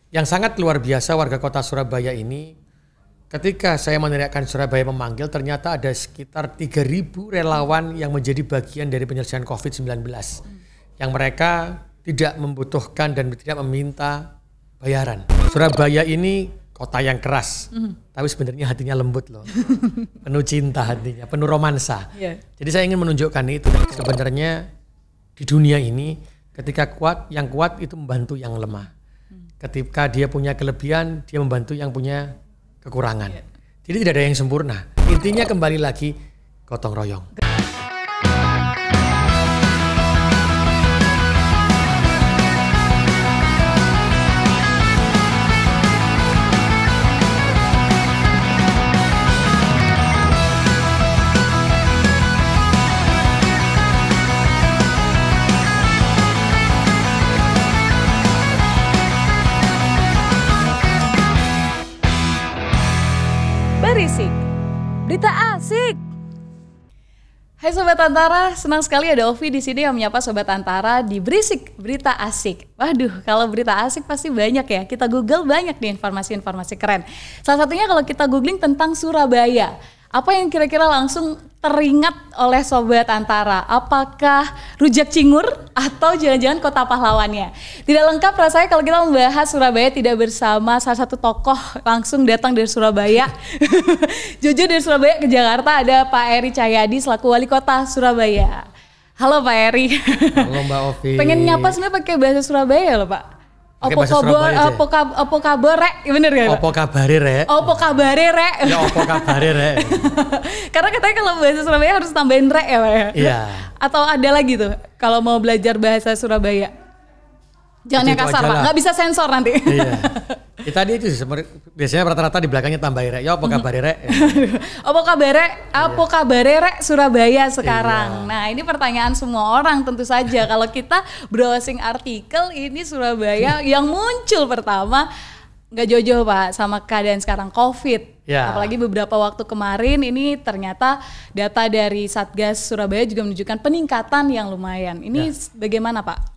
Yang sangat luar biasa warga kota Surabaya ini, ketika saya meneriakkan Surabaya memanggil, ternyata ada sekitar 3.000 relawan yang menjadi bagian dari penyelesaian COVID-19. Yang mereka tidak membutuhkan dan tidak meminta bayaran. Surabaya ini kota yang keras, tapi sebenarnya hatinya lembut loh. Penuh cinta hatinya, penuh romansa. Jadi saya ingin menunjukkan itu. Sebenarnya di dunia ini ketika yang kuat itu membantu yang lemah. Ketika dia punya kelebihan, dia membantu yang punya kekurangan. Jadi tidak ada yang sempurna. Intinya kembali lagi gotong royong. Berisik, berita asik. Hai Sobat Antara, senang sekali ada Ovi di sini yang menyapa Sobat Antara di Berisik, berita asik. Waduh, kalau berita asik pasti banyak ya. Kita Google banyak nih informasi-informasi keren. Salah satunya kalau kita googling tentang Surabaya. Apa yang kira-kira langsung teringat oleh Sobat Antara? Apakah rujak cingur atau jangan-jangan kota pahlawannya? Tidak lengkap rasanya kalau kita membahas Surabaya tidak bersama salah satu tokoh langsung datang dari Surabaya. Jujur dari Surabaya ke Jakarta ada Pak Eri Cahyadi selaku Wali Kota Surabaya. Halo Pak Eri. Halo Mbak Ovi. Pengen nyapa sebenarnya pakai bahasa Surabaya loh Pak. Opo kabar rek, bener gak? Opo kabare rek. Opo kabare rek. Ya opo kabare rek. Karena katanya kalau bahasa Surabaya harus tambahin rek ya Pak ya? Iya. Atau ada lagi tuh kalau mau belajar bahasa Surabaya? Jangan yang kasar Pak, nggak bisa sensor nanti. Iya. Kita dia itu biasanya rata-rata di belakangnya tambahin rek. Ya opo kabare rek. Opo kabare rek Surabaya sekarang. Iya. Nah ini pertanyaan semua orang tentu saja. Kalau kita browsing artikel ini Surabaya yang muncul pertama nggak jauh-jauh Pak sama keadaan sekarang COVID. Ya. Apalagi beberapa waktu kemarin ini ternyata data dari Satgas Surabaya juga menunjukkan peningkatan yang lumayan. Ini bagaimana Pak?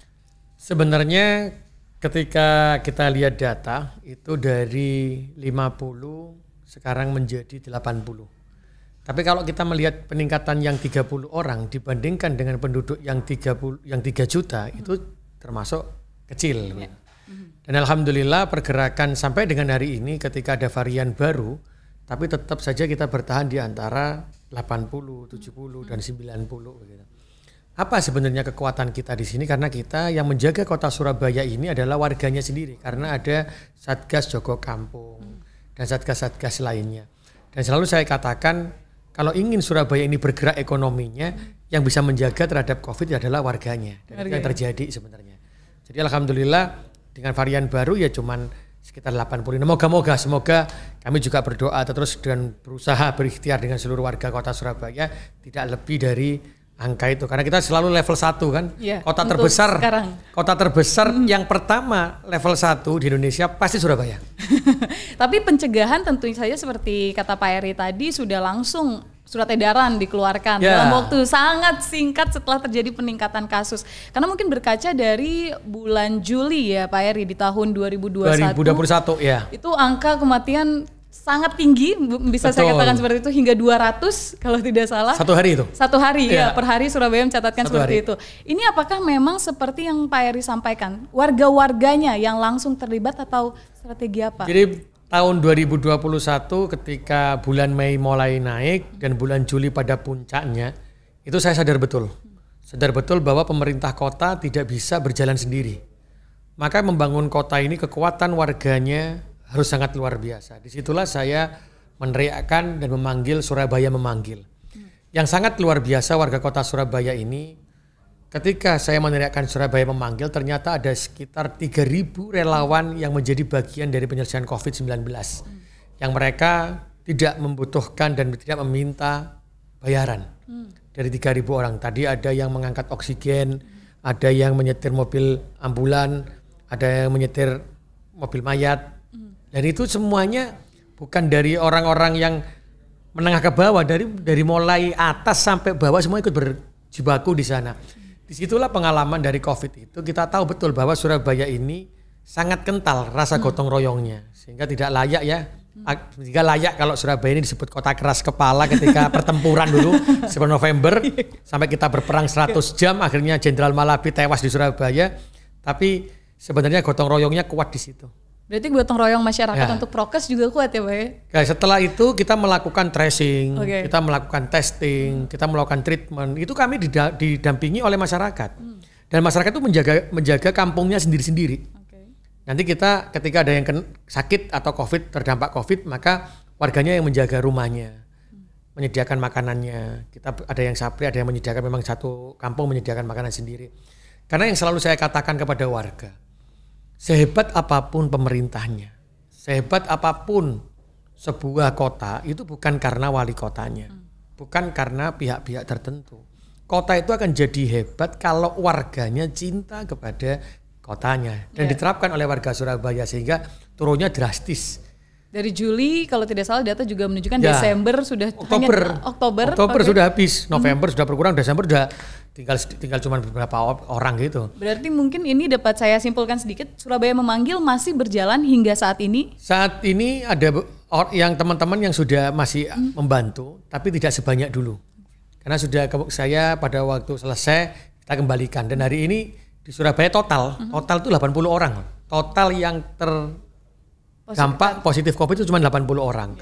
Sebenarnya ketika kita lihat data itu dari 50 sekarang menjadi 80. Tapi kalau kita melihat peningkatan yang 30 orang dibandingkan dengan penduduk yang 3 juta itu termasuk kecil. Ya. Dan alhamdulillah pergerakan sampai dengan hari ini ketika ada varian baru tapi tetap saja kita bertahan di antara 80, 70 dan 90 begitu. Apa sebenarnya kekuatan kita di sini? Karena kita yang menjaga kota Surabaya ini adalah warganya sendiri. Karena ada Satgas Jogo Kampung dan Satgas-Satgas lainnya. Dan selalu saya katakan kalau ingin Surabaya ini bergerak ekonominya, yang bisa menjaga terhadap COVID adalah warganya. Dan itu yang terjadi sebenarnya. Jadi alhamdulillah dengan varian baru ya cuman sekitar 80. Semoga kami juga berdoa terus dan berusaha berikhtiar dengan seluruh warga kota Surabaya tidak lebih dari angka itu, karena kita selalu level 1 kan, kota terbesar yang pertama level 1 di Indonesia pasti Surabaya. Tapi pencegahan tentu saja seperti kata Pak Eri tadi sudah langsung surat edaran dikeluarkan dalam waktu sangat singkat setelah terjadi peningkatan kasus. Karena mungkin berkaca dari bulan Juli ya Pak Eri di tahun 2021 ya. Itu angka kematian sangat tinggi, bisa saya katakan seperti itu, hingga 200 kalau tidak salah. Satu hari itu? Satu hari ya, per hari Surabaya mencatatkan seperti itu. Ini apakah memang seperti yang Pak Eri sampaikan, warga-warganya yang langsung terlibat atau strategi apa? Jadi tahun 2021 ketika bulan Mei mulai naik dan bulan Juli pada puncaknya, itu saya sadar betul bahwa pemerintah kota tidak bisa berjalan sendiri. Maka membangun kota ini kekuatan warganya harus sangat luar biasa. Disitulah saya meneriakkan dan memanggil Surabaya memanggil. Yang sangat luar biasa warga kota Surabaya ini, ketika saya meneriakkan Surabaya memanggil, ternyata ada sekitar 3.000 relawan yang menjadi bagian dari penyelesaian COVID-19. Yang mereka tidak membutuhkan dan tidak meminta bayaran. Dari 3.000 orang. Tadi ada yang mengangkat oksigen, ada yang menyetir mobil ambulan, ada yang menyetir mobil mayat. Dan itu semuanya bukan dari orang-orang yang menengah ke bawah, dari mulai atas sampai bawah semua ikut berjibaku di sana. Disitulah pengalaman dari COVID itu, kita tahu betul bahwa Surabaya ini sangat kental rasa gotong royongnya, sehingga tidak layak ya. Jika layak kalau Surabaya ini disebut kota keras kepala ketika pertempuran dulu 10 November sampai kita berperang 100 jam akhirnya Jenderal Malabi tewas di Surabaya, tapi sebenarnya gotong royongnya kuat di situ. Berarti gotong royong masyarakat untuk prokes juga kuat ya Pak ya? Nah, setelah itu kita melakukan tracing, kita melakukan testing, kita melakukan treatment, itu kami didampingi oleh masyarakat. Dan masyarakat itu menjaga kampungnya sendiri-sendiri. Nanti kita ketika ada yang sakit atau terdampak COVID, maka warganya yang menjaga rumahnya, menyediakan makanannya. Kita ada yang sapri, ada yang menyediakan, memang satu kampung menyediakan makanan sendiri. Karena yang selalu saya katakan kepada warga, sehebat apapun pemerintahnya, sehebat apapun sebuah kota, itu bukan karena wali kotanya, bukan karena pihak-pihak tertentu. Kota itu akan jadi hebat kalau warganya cinta kepada kotanya dan diterapkan oleh warga Surabaya sehingga turunnya drastis. Dari Juli kalau tidak salah data juga menunjukkan Desember sudah Oktober sudah habis, November sudah berkurang, Desember sudah tinggal cuma beberapa orang gitu. Berarti mungkin ini dapat saya simpulkan sedikit, Surabaya Memanggil masih berjalan hingga saat ini. Saat ini ada yang teman-teman yang sudah masih membantu tapi tidak sebanyak dulu. Karena sudah saya pada waktu selesai kita kembalikan dan hari ini di Surabaya total itu 80 orang. Total yang terdampak positif COVID itu cuma 80 orang.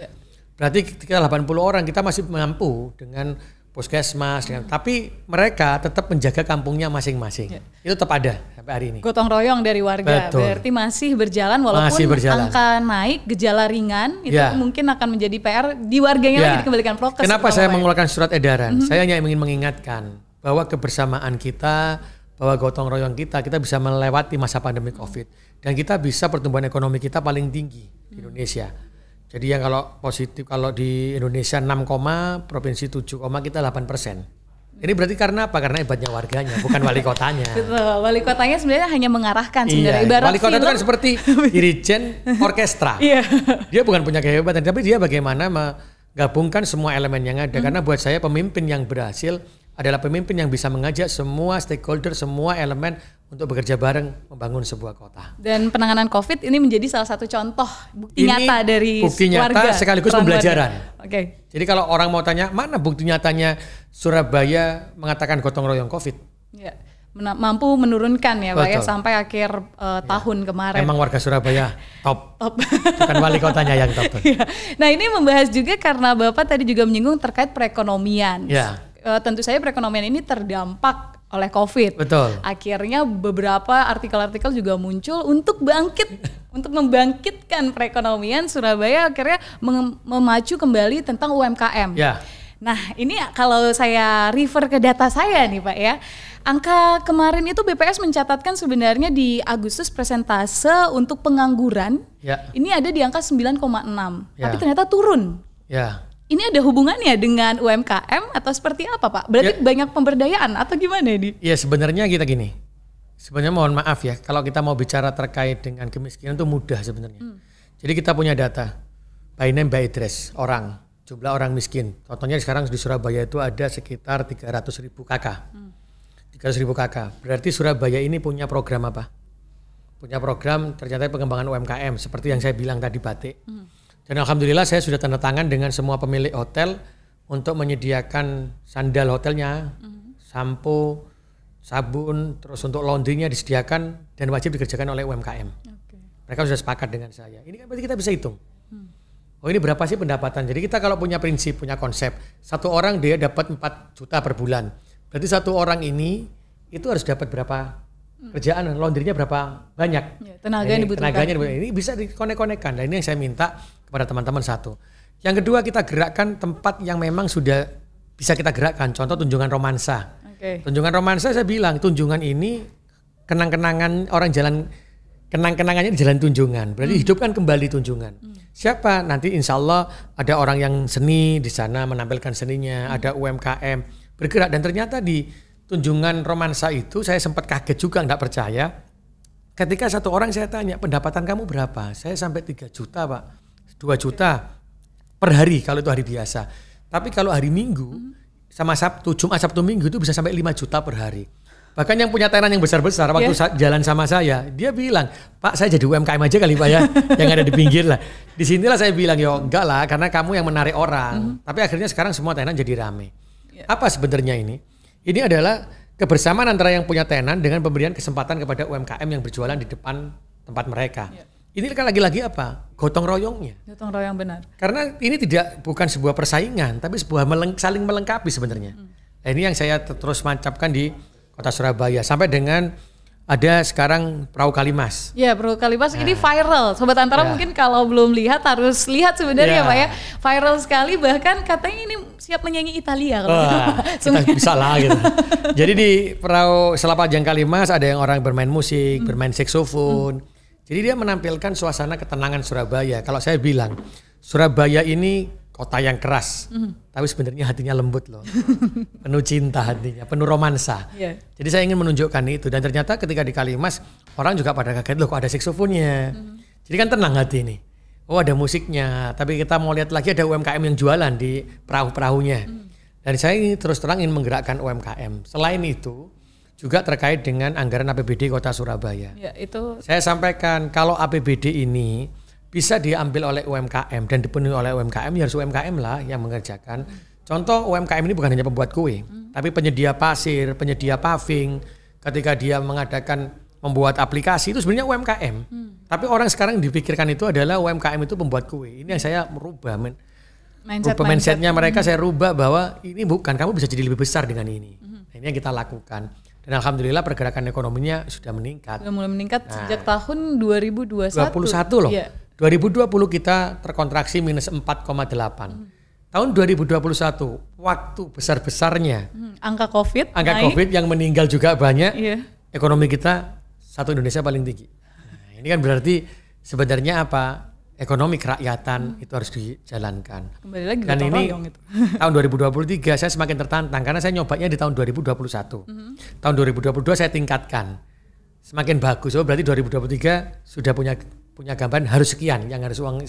Berarti ketika 80 orang kita masih mampu dengan puskesmas, tapi mereka tetap menjaga kampungnya masing-masing. Itu tetap ada sampai hari ini. Gotong royong dari warga. Betul. Berarti masih berjalan walaupun angka naik, gejala ringan itu mungkin akan menjadi PR di warganya lagi dikembalikan prokes. Kenapa saya mengeluarkan surat edaran? Saya hanya ingin mengingatkan bahwa kebersamaan kita, bahwa gotong royong kita bisa melewati masa pandemi COVID dan kita bisa pertumbuhan ekonomi kita paling tinggi di Indonesia. Jadi yang kalau positif kalau di Indonesia 6, provinsi 7, kita 8%. Ini berarti karena apa? Karena hebatnya warganya, bukan wali kotanya. Betul, wali kotanya sebenarnya hanya mengarahkan sebenarnya. Ibarat wali kota itu kan seperti dirijen orkestra. Dia bukan punya kehebatan, tapi dia bagaimana menggabungkan semua elemen yang ada. Karena buat saya pemimpin yang berhasil adalah pemimpin yang bisa mengajak semua stakeholder, semua elemen untuk bekerja bareng membangun sebuah kota. Dan penanganan COVID ini menjadi salah satu contoh bukti nyata dari bukti warga. Nyata sekaligus pembelajaran. Oke. Jadi kalau orang mau tanya mana bukti nyatanya Surabaya mengatakan gotong royong COVID? Ya, mampu menurunkan ya Pak ya sampai akhir tahun kemarin. Emang warga Surabaya top. Bukan wali kotanya yang top. Nah ini membahas juga karena Bapak tadi juga menyinggung terkait perekonomian. Tentu saja perekonomian ini terdampak oleh COVID. Betul. Akhirnya beberapa artikel-artikel juga muncul untuk membangkitkan perekonomian Surabaya, akhirnya memacu kembali tentang UMKM. Nah ini kalau saya refer ke data saya nih Pak ya, angka kemarin itu BPS mencatatkan sebenarnya di Agustus persentase untuk pengangguran ini ada di angka 9,6, tapi ternyata turun. Ini ada hubungannya dengan UMKM atau seperti apa Pak? Berarti banyak pemberdayaan atau gimana ini? Ya sebenarnya kita gini, sebenarnya mohon maaf ya kalau kita mau bicara terkait dengan kemiskinan itu mudah sebenarnya. Jadi kita punya data by name by address jumlah orang miskin. Contohnya sekarang di Surabaya itu ada sekitar 300.000 KK. 300.000 KK. Berarti Surabaya ini punya program apa? Punya program ternyata pengembangan UMKM seperti yang saya bilang tadi batik. Dan alhamdulillah saya sudah tanda tangan dengan semua pemilik hotel untuk menyediakan sandal hotelnya, sampo, sabun, terus untuk laundrynya disediakan dan wajib dikerjakan oleh UMKM. Mereka sudah sepakat dengan saya. Ini kan berarti kita bisa hitung. Oh ini berapa sih pendapatan? Jadi kita kalau punya prinsip, punya konsep, satu orang dia dapat 4 juta per bulan. Berarti satu orang ini itu harus dapat berapa kerjaan, laundrynya berapa banyak. Tenaganya dibutuhkan. Ini bisa dikonek-konekkan. Nah ini yang saya minta kepada teman-teman satu. Yang kedua kita gerakkan tempat yang memang sudah bisa kita gerakkan. Contoh Tunjungan Romansa. Tunjungan Romansa saya bilang Tunjungan ini kenang-kenangan orang jalan, kenang-kenangannya di Jalan Tunjungan. Berarti hidupkan kembali Tunjungan. Siapa? Nanti insya Allah ada orang yang seni di sana menampilkan seninya, ada UMKM bergerak dan ternyata di Tunjungan Romansa itu saya sempat kaget juga nggak percaya. Ketika satu orang saya tanya pendapatan kamu berapa? Saya sampai 3 juta Pak. 2 juta per hari kalau itu hari biasa. Tapi kalau hari Minggu sama Sabtu, Jumat, Sabtu, Minggu itu bisa sampai 5 juta per hari. Bahkan yang punya tenan yang besar-besar waktu jalan sama saya, dia bilang, Pak saya jadi UMKM aja kali Pak ya, yang ada di pinggir lah. Di sinilah saya bilang, yo enggak lah karena kamu yang menarik orang. Tapi akhirnya sekarang semua tenan jadi rame. Apa sebenarnya ini? Ini adalah kebersamaan antara yang punya tenan dengan pemberian kesempatan kepada UMKM yang berjualan di depan tempat mereka. Ini kan lagi-lagi apa? Gotong royongnya. Gotong royong benar. Karena ini bukan sebuah persaingan, tapi sebuah saling melengkapi sebenarnya. Nah, ini yang saya terus mancapkan di Kota Surabaya sampai dengan ada sekarang Perahu Kalimas. Ya, Perahu Kalimas ini viral. Sobat Antara mungkin kalau belum lihat harus lihat sebenarnya Pak ya. Viral sekali, bahkan katanya ini siap menyanyi Italia kalau kita bisa lah gitu. Jadi di Perahu Selapajang Kalimas ada yang orang bermain musik, bermain saksofon. Jadi dia menampilkan suasana ketenangan Surabaya. Kalau saya bilang Surabaya ini kota yang keras, tapi sebenarnya hatinya lembut loh, penuh cinta hatinya, penuh romansa. Jadi saya ingin menunjukkan itu dan ternyata ketika di Kalimas orang juga pada kaget loh kok ada saksofonnya. Jadi kan tenang hati ini. Oh ada musiknya, tapi kita mau lihat lagi ada UMKM yang jualan di perahu-perahunya. Dan saya ini terus terang ingin menggerakkan UMKM. Selain itu juga terkait dengan anggaran APBD Kota Surabaya. Ya, itu saya sampaikan kalau APBD ini bisa diambil oleh UMKM dan dipenuhi oleh UMKM, ya harus UMKM lah yang mengerjakan. Contoh UMKM ini bukan hanya pembuat kue, tapi penyedia pasir, penyedia paving. Ketika dia mengadakan membuat aplikasi itu sebenarnya UMKM. Tapi orang sekarang dipikirkan itu adalah UMKM itu pembuat kue. Ini yang saya merubah mindsetnya mereka, saya rubah bahwa ini bukan, kamu bisa jadi lebih besar dengan ini. Nah, ini yang kita lakukan. Dan alhamdulillah pergerakan ekonominya sudah meningkat. Sudah mulai meningkat sejak tahun 2021 loh. 2020 kita terkontraksi minus 4,8. Tahun 2021 waktu besar-besarnya angka COVID yang meninggal juga banyak. Ekonomi kita satu Indonesia paling tinggi. Nah, ini kan berarti sebenarnya apa? Ekonomi kerakyatan itu harus dijalankan. Kembali lagi dan ini tahun 2023 saya semakin tertantang karena saya nyobanya di tahun 2021. Tahun 2022 saya tingkatkan. Semakin bagus. Oh berarti 2023 sudah punya gambaran harus sekian yang harus uang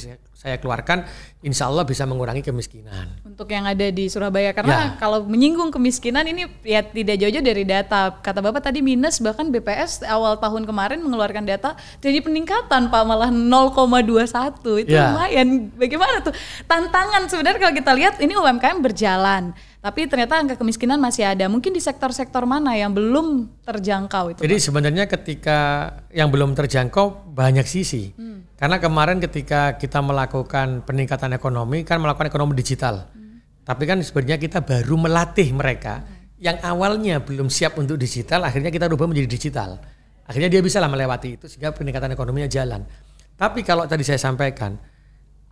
saya keluarkan, insya Allah bisa mengurangi kemiskinan. Untuk yang ada di Surabaya, karena kalau menyinggung kemiskinan ini ya tidak jauh-jauh dari data. Kata Bapak tadi minus, bahkan BPS awal tahun kemarin mengeluarkan data jadi peningkatan Pak, malah 0,21. Itu lumayan. Bagaimana tuh? Tantangan sebenarnya kalau kita lihat ini UMKM berjalan, tapi ternyata angka kemiskinan masih ada. Mungkin di sektor-sektor mana yang belum terjangkau itu? Jadi sebenarnya ketika yang belum terjangkau banyak sisi. Karena kemarin ketika kita melakukan peningkatan ekonomi, kan melakukan ekonomi digital. Tapi kan sebenarnya kita baru melatih mereka yang awalnya belum siap untuk digital, akhirnya kita rubah menjadi digital. Akhirnya dia bisa lah melewati itu sehingga peningkatan ekonominya jalan. Tapi kalau tadi saya sampaikan,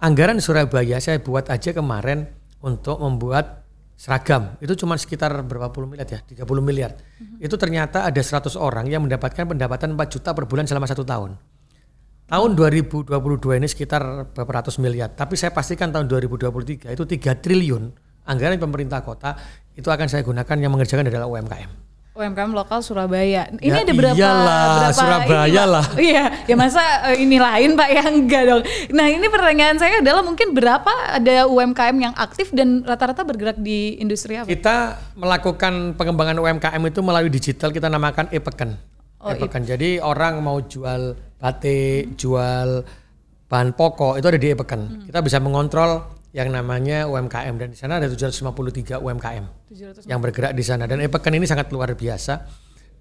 anggaran Surabaya saya buat aja kemarin untuk membuat seragam. Itu cuma sekitar berapa puluh miliar ya, 30 miliar. Itu ternyata ada 100 orang yang mendapatkan pendapatan 4 juta per bulan selama 1 tahun. Tahun 2022 ini sekitar beberapa ratus miliar, tapi saya pastikan tahun 2023 itu 3 triliun anggaran pemerintah kota itu akan saya gunakan yang mengerjakan adalah UMKM. UMKM lokal Surabaya. Ini ya ada berapa Surabaya ini, lah. Iya, ya masa ini lain Pak yang enggak dong. Nah, ini pertanyaan saya adalah mungkin berapa ada UMKM yang aktif dan rata-rata bergerak di industri apa? Kita melakukan pengembangan UMKM itu melalui digital, kita namakan e-peken. E-peken. Jadi orang mau jual batik, jual bahan pokok itu ada di e-peken. Kita bisa mengontrol yang namanya UMKM dan di sana ada 753 UMKM yang bergerak di sana dan e-peken ini sangat luar biasa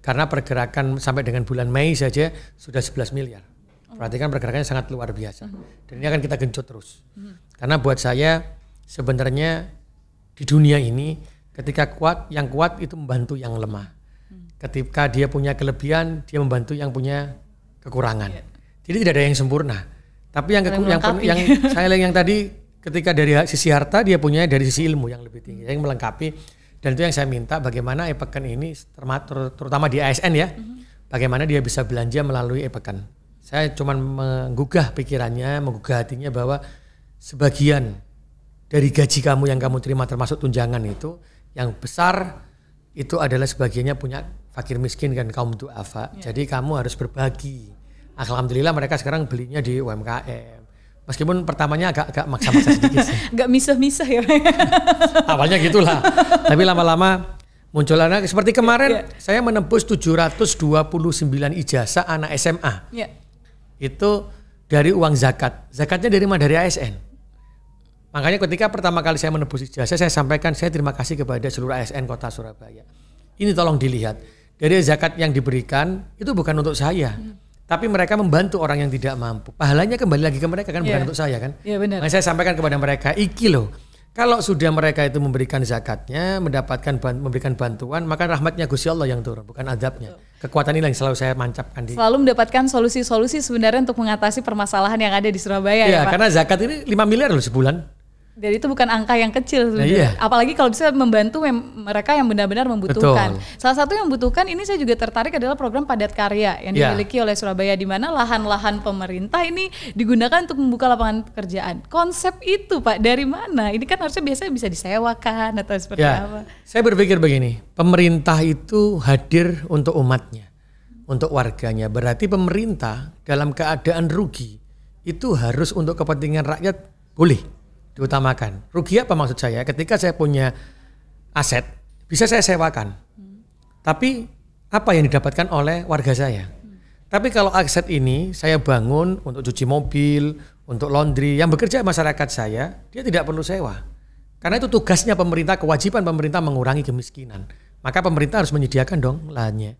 karena pergerakan sampai dengan bulan Mei saja sudah 11 miliar. Perhatikan pergerakannya sangat luar biasa dan ini akan kita genjot terus. Karena buat saya sebenarnya di dunia ini ketika yang kuat itu membantu yang lemah. Ketika dia punya kelebihan dia membantu yang punya kekurangan. Jadi tidak ada yang sempurna. Tapi yang tadi ketika dari sisi harta dia punya dari sisi ilmu yang lebih tinggi, yang melengkapi. Dan itu yang saya minta bagaimana e-peken ini terutama di ASN ya, bagaimana dia bisa belanja melalui e-peken. Saya cuma menggugah pikirannya, menggugah hatinya bahwa sebagian dari gaji kamu yang kamu terima termasuk tunjangan itu yang besar itu adalah sebagiannya punya fakir miskin dan kaum duafa. Jadi kamu harus berbagi. Alhamdulillah mereka sekarang belinya di UMKM. Meskipun pertamanya agak maksa-maksa sedikit sih. Agak misah-misah ya. Awalnya gitulah. Tapi lama-lama Muncul anak seperti kemarin saya menembus 729 ijazah anak SMA. Itu dari uang zakat. Zakatnya dari mana? Dari ASN. Makanya ketika pertama kali saya menembus ijazah, saya sampaikan saya terima kasih kepada seluruh ASN Kota Surabaya. Ini tolong dilihat. Dari zakat yang diberikan itu bukan untuk saya. Tapi mereka membantu orang yang tidak mampu. Pahalanya kembali lagi ke mereka kan, bukan untuk saya kan. Benar. Nah, saya sampaikan kepada mereka, iki loh. Kalau sudah mereka itu memberikan zakatnya, memberikan bantuan, maka rahmatnya Gusti Allah yang turun, bukan azabnya. Kekuatan ini yang selalu saya mancapkan. Selalu mendapatkan solusi-solusi sebenarnya untuk mengatasi permasalahan yang ada di Surabaya ya Pak? Karena zakat ini 5 miliar loh sebulan. Dan itu bukan angka yang kecil sebenarnya. Apalagi kalau bisa membantu mereka yang benar-benar membutuhkan. Betul. Salah satu yang membutuhkan ini saya juga tertarik adalah program padat karya yang dimiliki oleh Surabaya, di mana lahan-lahan pemerintah ini digunakan untuk membuka lapangan pekerjaan. Konsep itu Pak dari mana? Ini kan harusnya biasanya bisa disewakan atau seperti apa? Saya berpikir begini, pemerintah itu hadir untuk umatnya, untuk warganya. Berarti pemerintah dalam keadaan rugi itu harus untuk kepentingan rakyat boleh diutamakan. Rugi apa maksud saya? Ketika saya punya aset, bisa saya sewakan. Tapi apa yang didapatkan oleh warga saya? Tapi kalau aset ini saya bangun untuk cuci mobil, untuk laundry, yang bekerja masyarakat saya, dia tidak perlu sewa. Karena itu tugasnya pemerintah, kewajiban pemerintah mengurangi kemiskinan. Maka pemerintah harus menyediakan dong lahannya.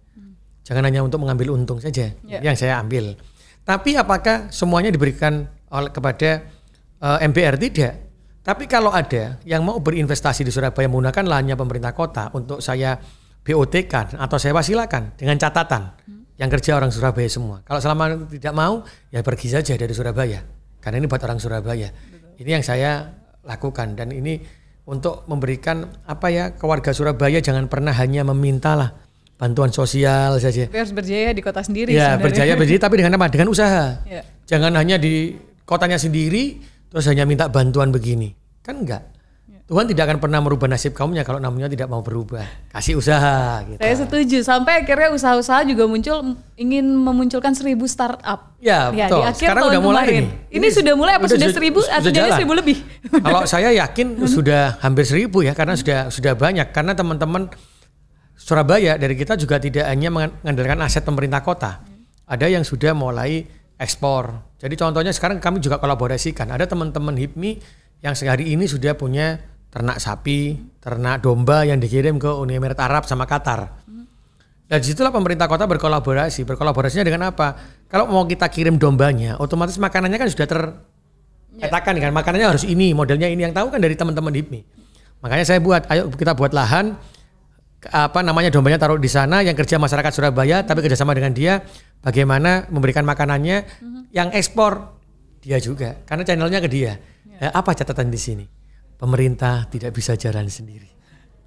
Jangan hanya untuk mengambil untung saja yang saya ambil. Tapi apakah semuanya diberikan kepada MPR? Tidak. Tapi kalau ada yang mau berinvestasi di Surabaya menggunakan lahannya pemerintah kota untuk saya BOT-kan atau sewa, silakan dengan catatan yang kerja orang Surabaya semua. Kalau selama tidak mau ya pergi saja dari Surabaya karena ini buat orang Surabaya. Ini yang saya lakukan dan ini untuk memberikan ke warga Surabaya, jangan pernah hanya memintalah bantuan sosial saja. Tapi harus berjaya di kota sendiri. Ya sebenarnya. berjaya tapi dengan apa? Dengan usaha. Jangan hanya di kotanya sendiri terus hanya minta bantuan begini. Kan enggak. Tuhan tidak akan pernah merubah nasib kaumnya kalau namanya tidak mau berubah. Kasih usaha. Gitu. Saya setuju. Sampai akhirnya usaha-usaha juga ingin memunculkan 1.000 startup. Ya betul. Di akhir sekarang tahun udah mulai kemarin. Ini sudah mulai apa sudah 1.000? Artinya 1.000 lebih. Kalau saya yakin sudah hampir 1.000 ya, karena sudah banyak. Karena teman-teman Surabaya dari kita juga tidak hanya mengandalkan aset pemerintah kota. Ada yang sudah mulai ekspor. Jadi contohnya sekarang kami juga kolaborasikan. Ada teman-teman HIPMI yang sehari ini sudah punya ternak sapi, ternak domba yang dikirim ke Uni Emirat Arab sama Qatar. Dan disitulah pemerintah kota berkolaborasi. Berkolaborasinya dengan apa? Kalau mau kita kirim dombanya, otomatis makanannya kan sudah terpetakan kan. Makanannya harus ini, modelnya ini, yang tahu kan dari teman-teman HIPMI. Makanya saya ayo kita buat lahan, dombanya taruh di sana, yang kerja masyarakat Surabaya, tapi kerjasama dengan dia, bagaimana memberikan makanannya, yang ekspor dia juga, karena channelnya ke dia. Apa catatan di sini? Pemerintah tidak bisa jalan sendiri.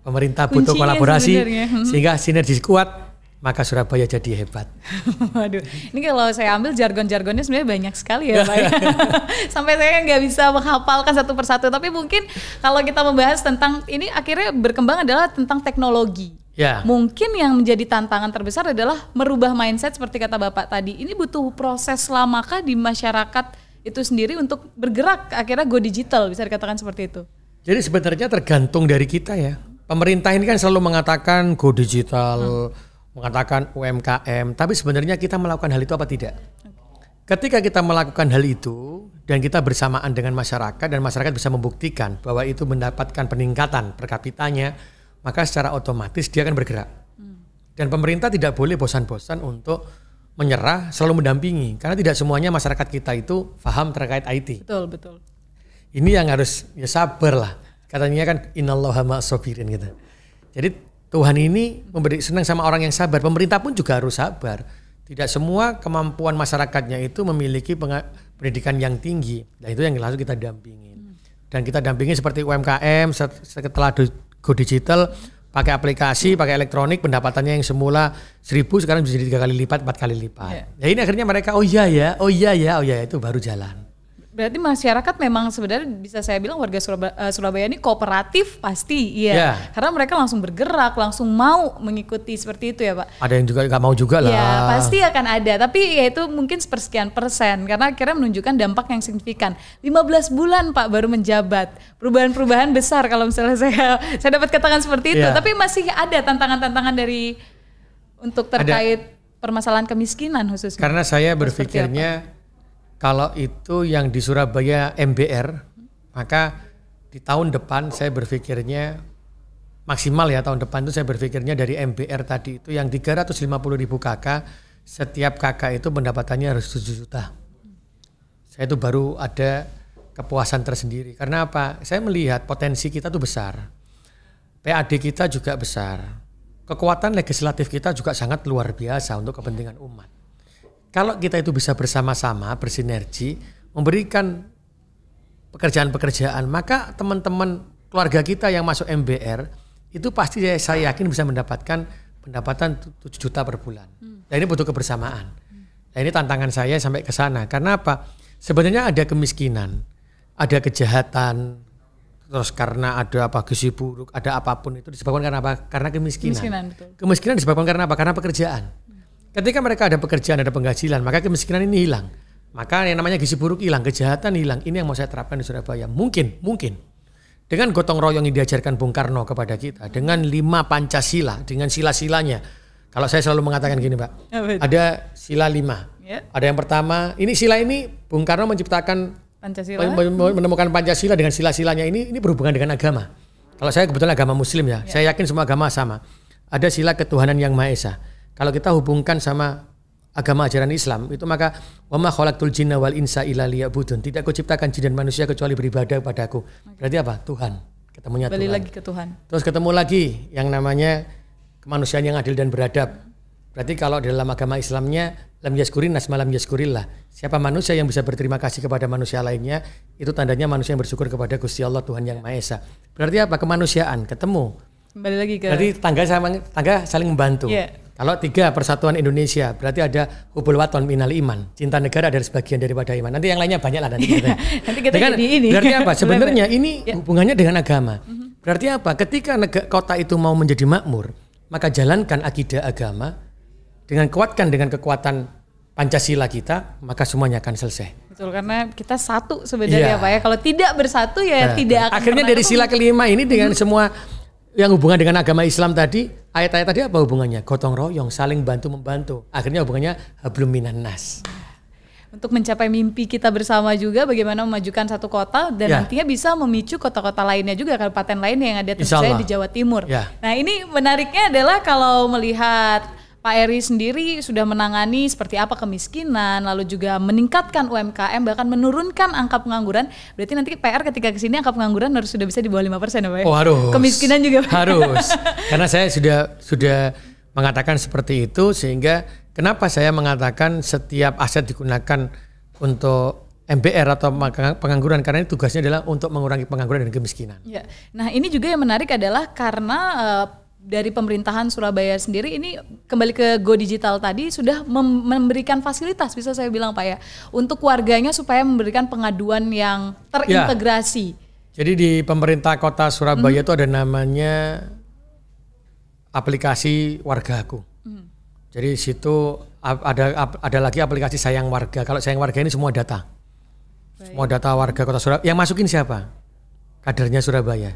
Pemerintah butuh kolaborasi sehingga sinergi kuat, maka Surabaya jadi hebat. Waduh, ini kalau saya ambil jargon-jargonnya sebenarnya banyak sekali ya Pak. Sampai saya nggak bisa menghafalkan satu persatu. Tapi mungkin kalau kita membahas tentang ini akhirnya berkembang adalah tentang teknologi. Mungkin yang menjadi tantangan terbesar adalah merubah mindset seperti kata Bapak tadi. Ini butuh proses lamakah di masyarakat itu sendiri untuk bergerak akhirnya go digital, bisa dikatakan seperti itu? Jadi sebenarnya tergantung dari kita ya. Pemerintah ini kan selalu mengatakan go digital, mengatakan UMKM, tapi sebenarnya kita melakukan hal itu apa tidak? Ketika kita melakukan hal itu dan kita bersamaan dengan masyarakat dan masyarakat bisa membuktikan bahwa itu mendapatkan peningkatan per kapitanya, maka secara otomatis dia akan bergerak. Dan pemerintah tidak boleh bosan-bosan untuk menyerah, selalu mendampingi, karena tidak semuanya masyarakat kita itu paham terkait IT. Betul. Ini yang harus sabar lah. Katanya kan innallaha ma'as-sabirin gitu. Jadi Tuhan ini senang sama orang yang sabar. Pemerintah pun juga harus sabar. Tidak semua kemampuan masyarakatnya itu memiliki pendidikan yang tinggi. Dan itu yang langsung kita dampingin. Dan kita dampingi seperti UMKM setelah go digital, pakai aplikasi, pakai elektronik, pendapatannya yang semula 1.000 sekarang bisa jadi 3 kali lipat, 4 kali lipat. Ya ini akhirnya mereka oh iya ya, itu baru jalan. Berarti masyarakat memang sebenarnya bisa saya bilang warga Surabaya ini kooperatif pasti, iya. Karena mereka langsung bergerak, langsung mau mengikuti seperti itu ya Pak. Ada yang juga nggak mau juga lah. Ya pasti akan ada, tapi ya itu mungkin sepersekian persen karena akhirnya menunjukkan dampak yang signifikan. 15 bulan Pak baru menjabat, perubahan-perubahan besar kalau misalnya saya dapat katakan seperti itu. Tapi masih ada tantangan-tantangan dari untuk terkait permasalahan kemiskinan khususnya. Karena saya berpikirnya kalau itu yang di Surabaya MBR, maka di tahun depan saya berpikirnya maksimal ya, tahun depan itu saya berpikirnya dari MBR tadi itu yang 350.000 KK, setiap KK itu pendapatannya harus 7 juta. Saya itu baru ada kepuasan tersendiri. Karena apa? Saya melihat potensi kita tuh besar. PAD kita juga besar. Kekuatan legislatif kita juga sangat luar biasa untuk kepentingan umat. Kalau kita itu bisa bersama-sama bersinergi memberikan pekerjaan-pekerjaan, maka teman-teman keluarga kita yang masuk MBR itu pasti saya yakin bisa mendapatkan pendapatan 7 juta per bulan. Nah ini butuh kebersamaan. Nah ini tantangan saya sampai ke sana. Karena apa? Sebenarnya ada kemiskinan, ada kejahatan, terus karena ada gizi buruk, ada apapun itu disebabkan karena apa? Karena kemiskinan. Kemiskinan disebabkan karena apa? Karena pekerjaan. Ketika mereka ada pekerjaan, ada penghasilan, maka kemiskinan ini hilang. Maka yang namanya gizi buruk hilang, kejahatan hilang. Ini yang mau saya terapkan di Surabaya. Mungkin. Dengan gotong royong yang diajarkan Bung Karno kepada kita, dengan 5 Pancasila, dengan sila-silanya. Kalau saya selalu mengatakan gini Pak, ada sila 5. Ada yang pertama, ini sila ini Bung Karno menciptakan Pancasila, menemukan Pancasila dengan sila-silanya ini berhubungan dengan agama. Kalau saya kebetulan agama Muslim ya, saya yakin semua agama sama. Ada sila ketuhanan yang Maha Esa. Kalau kita hubungkan sama agama ajaran Islam itu maka wa ma khalaqtul jinna wal insa illa liya'budun. Tidak kuciptakan jin dan manusia kecuali beribadah kepadaku. Berarti apa? Tuhan. Ketemunya Balik Tuhan. lagi ke Tuhan. Terus ketemu lagi yang namanya kemanusiaan yang adil dan beradab. Berarti kalau dalam agama Islamnya lam yaskurin nasma lam yaskurillah. Siapa manusia yang bisa berterima kasih kepada manusia lainnya, itu tandanya manusia yang bersyukur kepada Gusti Allah Tuhan yang Maha Esa. Berarti apa? Kemanusiaan ketemu. Kembali lagi ke. Berarti tangga saling membantu. Kalau 3 persatuan Indonesia berarti ada hubul waton minal iman. Cinta negara adalah sebagian daripada iman. Nanti yang lainnya banyak lah nanti kita. Nanti kita jadi ini. Berarti apa? Sebenarnya ini hubungannya dengan agama. Berarti apa? Ketika kota itu mau menjadi makmur, maka jalankan akidah agama dengan kuatkan dengan kekuatan Pancasila kita, maka semuanya akan selesai. Betul, karena kita satu sebenarnya Pak ya. Kalau tidak bersatu ya tidak akan. Akhirnya dari sila kelima ini dengan semua yang hubungan dengan agama Islam tadi, ayat-ayat tadi apa hubungannya? Gotong royong, saling bantu-membantu. Akhirnya hubungannya hablum minan nas. Untuk mencapai mimpi kita bersama juga bagaimana memajukan satu kota dan nantinya bisa memicu kota-kota lainnya juga, kabupaten lainnya yang ada tentu saja di Jawa Timur. Nah ini menariknya adalah kalau melihat Pak Eri sendiri sudah menangani seperti apa kemiskinan, lalu juga meningkatkan UMKM, bahkan menurunkan angka pengangguran. Berarti nanti PR ketika kesini angka pengangguran harus sudah bisa di bawah 5% ya Pak ya? Oh harus. Kemiskinan juga Pak. Harus. Karena saya sudah mengatakan seperti itu, sehingga kenapa saya mengatakan setiap aset digunakan untuk MBR atau pengangguran, karena ini tugasnya adalah untuk mengurangi pengangguran dan kemiskinan. Ya. Nah ini juga yang menarik adalah karena dari pemerintahan Surabaya sendiri ini kembali ke Go Digital tadi sudah memberikan fasilitas bisa saya bilang Pak ya untuk warganya supaya memberikan pengaduan yang terintegrasi. Jadi di pemerintah kota Surabaya itu ada namanya aplikasi Wargaku. Jadi situ ada lagi aplikasi Sayang Warga. Kalau Sayang Warga ini semua data. Semua data warga kota Surabaya. Yang masukin siapa? Kadernya Surabaya.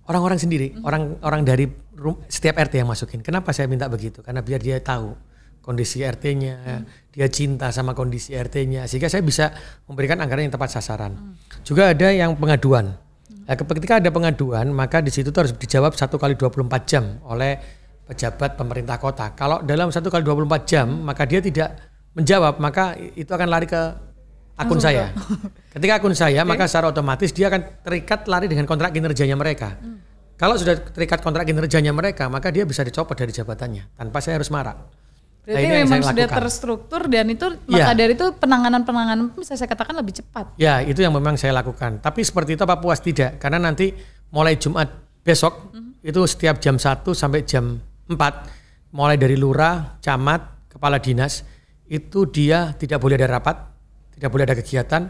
Orang-orang sendiri, orang dari setiap RT yang masukin. Kenapa saya minta begitu? Karena biar dia tahu kondisi RT-nya, dia cinta sama kondisi RT-nya, sehingga saya bisa memberikan anggaran yang tepat sasaran. Juga ada yang pengaduan. Nah, ketika ada pengaduan, maka di situ harus dijawab 1 kali 24 jam oleh pejabat pemerintah kota. Kalau dalam 1 kali 24 jam, maka dia tidak menjawab, maka itu akan lari ke akun saya. Ketika akun saya, maka secara otomatis dia akan terikat lari dengan kontrak kinerjanya mereka. Kalau sudah terikat kontrak kinerjanya mereka, maka dia bisa dicopot dari jabatannya tanpa saya harus marah. Berarti memang sudah terstruktur dan itu maka dari itu penanganan bisa saya katakan lebih cepat. Ya, itu yang memang saya lakukan. Tapi seperti itu apa puas tidak? Karena nanti mulai Jumat besok itu setiap jam 1 sampai jam 4 mulai dari lurah, camat, kepala dinas itu dia tidak boleh ada rapat, tidak boleh ada kegiatan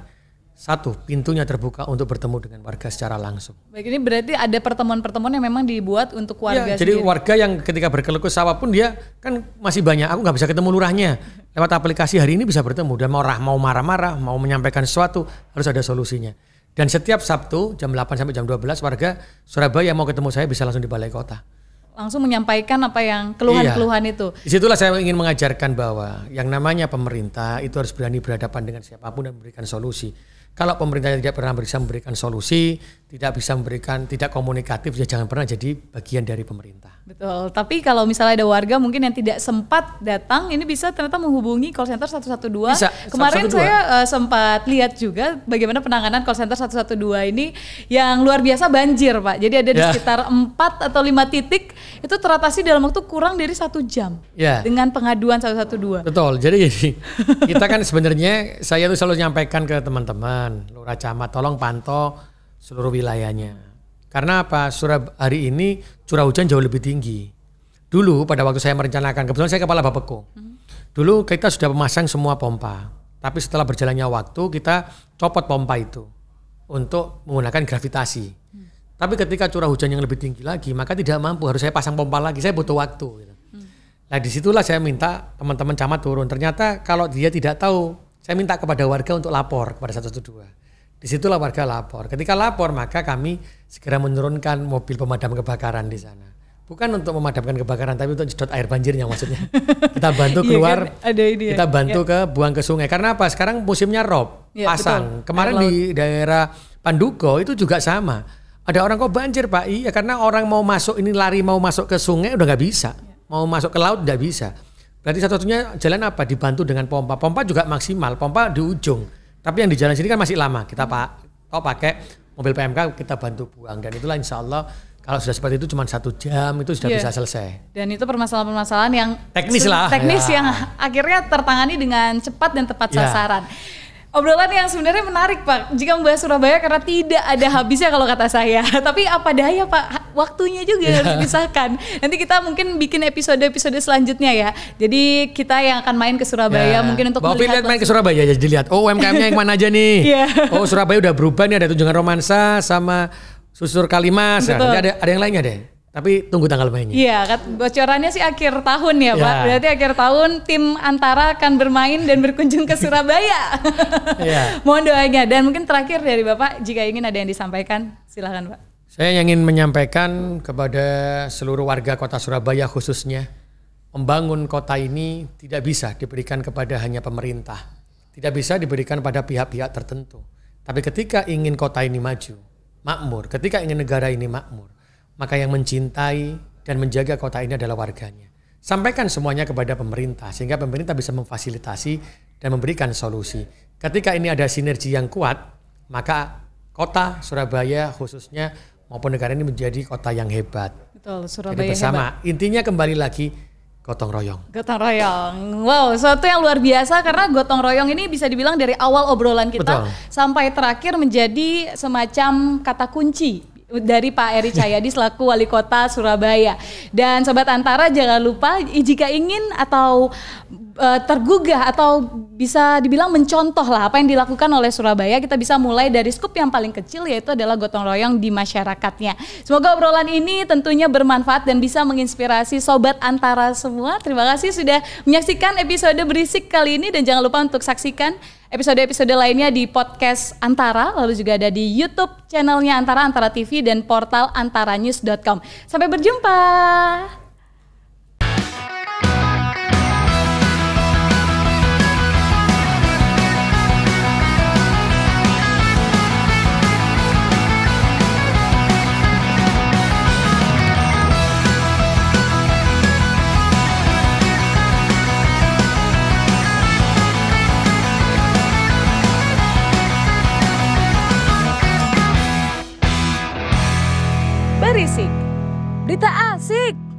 Satu, pintunya terbuka untuk bertemu dengan warga secara langsung. Baik, ini berarti ada pertemuan-pertemuan yang memang dibuat untuk warga jadi sendiri. Warga yang ketika berkeluh kesah pun dia kan masih banyak, aku nggak bisa ketemu lurahnya. Lewat aplikasi hari ini bisa bertemu, dan mau marah-marah, mau menyampaikan sesuatu, harus ada solusinya. Dan setiap Sabtu jam 8 sampai jam 12 warga Surabaya mau ketemu saya bisa langsung di Balai Kota. Langsung menyampaikan apa yang keluhan-keluhan itu. Disitulah saya ingin mengajarkan bahwa yang namanya pemerintah itu harus berani berhadapan dengan siapapun dan memberikan solusi. Kalau pemerintah tidak pernah bisa memberikan solusi, tidak bisa memberikan, tidak komunikatif, ya jangan pernah jadi bagian dari pemerintah. Betul, tapi kalau misalnya ada warga mungkin yang tidak sempat datang, ini bisa ternyata menghubungi call center 112. Bisa,112. Kemarin saya sempat lihat juga bagaimana penanganan call center 112 ini yang luar biasa banjir Pak. Jadi ada di sekitar 4 atau 5 titik, itu teratasi dalam waktu kurang dari 1 jam dengan pengaduan 112. Betul, jadi kita kan sebenarnya saya tuh selalu nyampaikan ke teman-teman, Lurah Camat, tolong pantau seluruh wilayahnya. Karena apa? Hari ini curah hujan jauh lebih tinggi. Dulu pada waktu saya merencanakan, kebetulan saya kepala Bapeko. Dulu kita sudah memasang semua pompa. Tapi setelah berjalannya waktu kita copot pompa itu untuk menggunakan gravitasi. Tapi ketika curah hujan yang lebih tinggi lagi, maka tidak mampu, harus saya pasang pompa lagi. Saya butuh waktu. Gitu. Nah disitulah saya minta teman-teman camat turun. Ternyata kalau dia tidak tahu, saya minta kepada warga untuk lapor kepada 112. Disitulah warga lapor. Ketika lapor maka kami segera menurunkan mobil pemadam kebakaran di sana. Bukan untuk memadamkan kebakaran, tapi untuk sedot air banjirnya maksudnya. Kita bantu keluar, kita bantu buang ke sungai. Karena apa? Sekarang musimnya rob, pasang. Betul. Kemarin di daerah Pandugo itu juga sama. Ada orang kok banjir Pak? Iya karena orang mau masuk ini lari mau masuk ke sungai udah nggak bisa. Mau masuk ke laut nggak bisa. Berarti satu-satunya jalan apa? Dibantu dengan pompa. Pompa juga maksimal, pompa di ujung. Tapi yang di jalan sini kan masih lama. Kita pakai mobil PMK kita bantu buang. Dan itulah insya Allah kalau sudah seperti itu cuma 1 jam itu sudah bisa selesai. Dan itu permasalahan-permasalahan yang teknis yang akhirnya tertangani dengan cepat dan tepat sasaran. Obrolan yang sebenarnya menarik Pak, jika membahas Surabaya karena tidak ada habisnya kalau kata saya. Tapi apa daya Pak, waktunya juga harus dipisahkan. Nanti kita mungkin bikin episode-episode selanjutnya ya. Jadi kita yang akan main ke Surabaya mungkin untuk melihat main ke Surabaya jadi dilihat. Oh UMKM-nya yang mana aja nih. Oh Surabaya udah berubah nih, ada Tunjungan Romansa sama Susur Kalimas. Nah, nanti ada yang lainnya deh. Tapi tunggu tanggal mainnya. Iya, bocorannya sih akhir tahun ya Pak. Berarti akhir tahun tim Antara akan bermain dan berkunjung ke Surabaya. Mohon doanya. Dan mungkin terakhir dari Bapak, jika ingin ada yang disampaikan, silakan Pak. Saya ingin menyampaikan kepada seluruh warga kota Surabaya khususnya, membangun kota ini tidak bisa diberikan kepada hanya pemerintah. Tidak bisa diberikan pada pihak-pihak tertentu. Tapi ketika ingin kota ini maju, makmur, ketika ingin negara ini makmur, maka yang mencintai dan menjaga kota ini adalah warganya. Sampaikan semuanya kepada pemerintah sehingga pemerintah bisa memfasilitasi dan memberikan solusi. Ketika ini ada sinergi yang kuat, maka kota Surabaya khususnya maupun negara ini menjadi kota yang hebat. Betul, Surabaya jadi bersama. Hebat. Intinya kembali lagi gotong royong. Gotong royong. Wow, suatu yang luar biasa karena gotong royong ini bisa dibilang dari awal obrolan kita sampai terakhir menjadi semacam kata kunci dari Pak Eri Cahyadi selaku Wali Kota Surabaya. Dan Sobat Antara jangan lupa jika ingin atau tergugah atau bisa dibilang mencontoh lah apa yang dilakukan oleh Surabaya, kita bisa mulai dari skup yang paling kecil yaitu adalah gotong royong di masyarakatnya. Semoga obrolan ini tentunya bermanfaat dan bisa menginspirasi Sobat Antara semua. Terima kasih sudah menyaksikan episode Berisik kali ini dan jangan lupa untuk saksikan episode-episode lainnya di podcast Antara, lalu juga ada di YouTube channelnya Antara, Antara TV dan portal antaranews.com. Sampai berjumpa. Berisik, berita asik.